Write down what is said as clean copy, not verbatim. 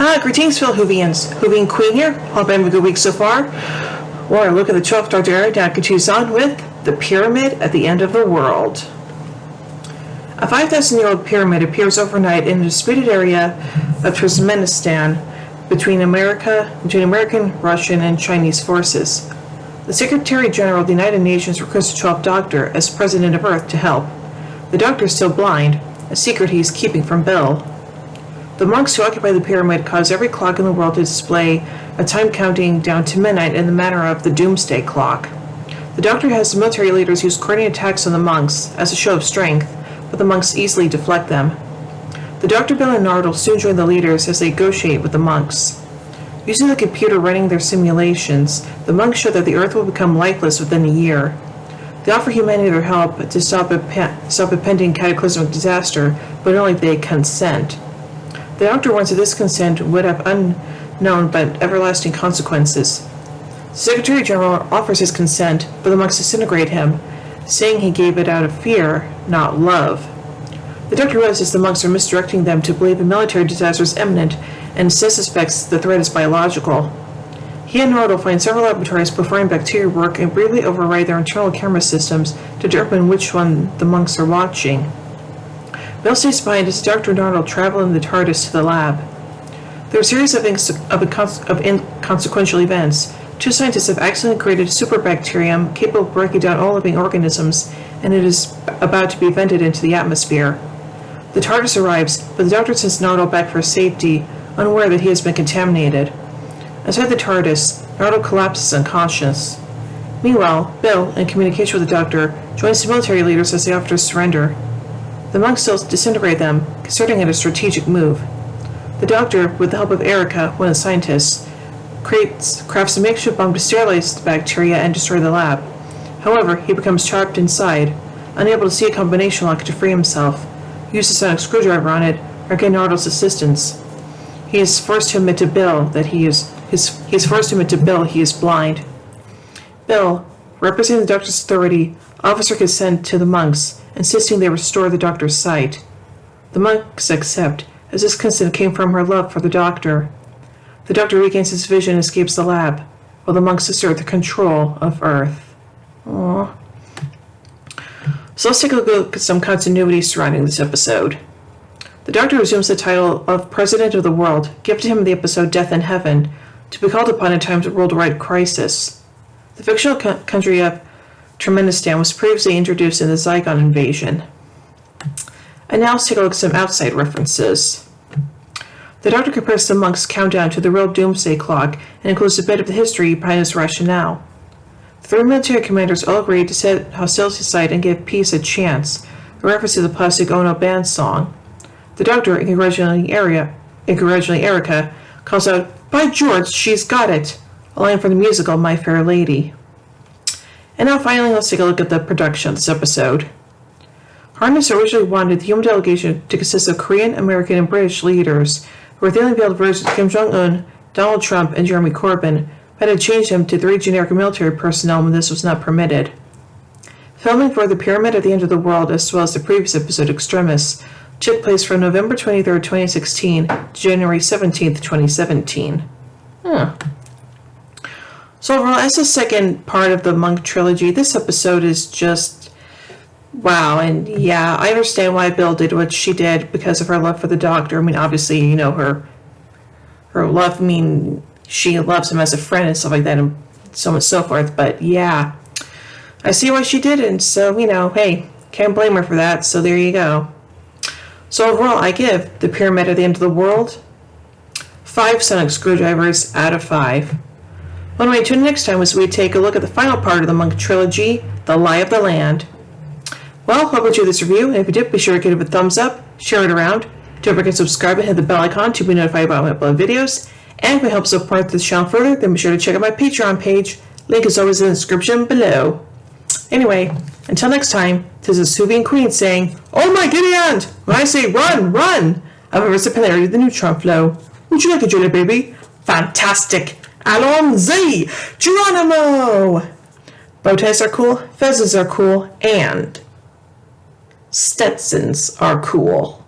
Greetings, fellow Whovians. Whovian Queen here. Hope having a good week so far. Or a look at the 12th Doctor era that continues on with the Pyramid at the End of the World. A 5,000-year-old pyramid appears overnight in a disputed area of Turkmenistan between American, Russian, and Chinese forces. The Secretary General of the United Nations requests the 12th Doctor as President of Earth to help. The Doctor is still blind, a secret he is keeping from Bill. The monks who occupy the pyramid cause every clock in the world to display a time counting down to midnight in the manner of the Doomsday Clock. The Doctor has the military leaders use coordinated attacks on the monks as a show of strength, but the monks easily deflect them. The Doctor, Bill, and Nardole soon join the leaders as they negotiate with the monks. Using the computer running their simulations, the monks show that the Earth will become lifeless within a year. They offer humanity their help to stop a pending cataclysmic disaster, but only if they consent. The Doctor warns that this consent would have unknown but everlasting consequences. The Secretary General offers his consent, but the monks disintegrate him, saying he gave it out of fear, not love. The Doctor realizes the monks are misdirecting them to believe a military disaster is imminent and suspects the threat is biological. He and Nardole find several laboratories performing bacteria work and briefly override their internal camera systems to determine which one the monks are watching. Bill stays behind as Dr. Nardole travel in the TARDIS to the lab. There are a series of inconsequential events. Two scientists have accidentally created a superbacterium capable of breaking down all living organisms, and it is about to be vented into the atmosphere. The TARDIS arrives, but the Doctor sends Nardole back for safety, unaware that he has been contaminated. Inside the TARDIS, Nardole collapses unconscious. Meanwhile, Bill, in communication with the Doctor, joins the military leaders as they offer to surrender. The monks still disintegrate them, considering it a strategic move. The Doctor, with the help of Erica, one of the scientists, crafts a makeshift bomb to sterilize the bacteria and destroy the lab. However, he becomes trapped inside, unable to see a combination lock to free himself. He uses a sonic screwdriver on it, or get Nardole's assistance. He is forced to admit to Bill that he is blind. Bill, representing the Doctor's authority, offers her consent to the monks, insisting they restore the Doctor's sight. The monks accept, as this consent came from her love for the Doctor. The Doctor regains his vision and escapes the lab, while the monks assert the control of Earth. Aww. So let's take a look at some continuity surrounding this episode. The Doctor assumes the title of President of the World, given to him in the episode Death in Heaven, to be called upon in times of worldwide crisis. The fictional country of Turkmenistan was previously introduced in the Zygon invasion. And now let's take a look at some outside references. The Doctor compares the monks' countdown to the real Doomsday Clock and includes a bit of the history behind his rationale. The three military commanders all agreed to set hostility aside and give peace a chance, a reference to the Plastic Ono Band song. The Doctor, in congratulating Erica, calls out, "By George, she's got it!" a line from the musical My Fair Lady. And now finally, let's take a look at the production of this episode. Harness originally wanted the human delegation to consist of Korean, American, and British leaders, who were thinly veiled versions of Kim Jong-un, Donald Trump, and Jeremy Corbyn, but had changed them to three generic military personnel when this was not permitted. Filming for The Pyramid at the End of the World, as well as the previous episode Extremis, took place from November 23, 2016 to January 17, 2017. So overall, as the second part of the Monk trilogy, this episode is just wow. And yeah, I understand why Bill did what she did because of her love for the Doctor. I mean, obviously, you know, her love, I mean, she loves him as a friend and stuff like that and so on and so forth. But yeah, I see why she did it. And so, you know, hey, can't blame her for that. So there you go. So overall, I give The Pyramid at the End of the World 5 sonic screwdrivers out of 5. Well, anyway, tune in next time as we take a look at the final part of the Monk trilogy, The Lie of the Land. Well, hope you enjoyed this review, and if you did, be sure to give it a thumbs up, share it around, don't forget to subscribe and hit the bell icon to be notified about my upload videos, and if it helps support this channel further, then be sure to check out my Patreon page. Link is always in the description below. Anyway, until next time, this is Whovian Queen saying, "Oh my giddy aunt! When I say run, run! I've reversed the polarity of the neutron flow. Would you like a jelly baby? Fantastic! Allons-y! Geronimo!" Bow ties are cool, fezzes are cool, and Stetsons are cool.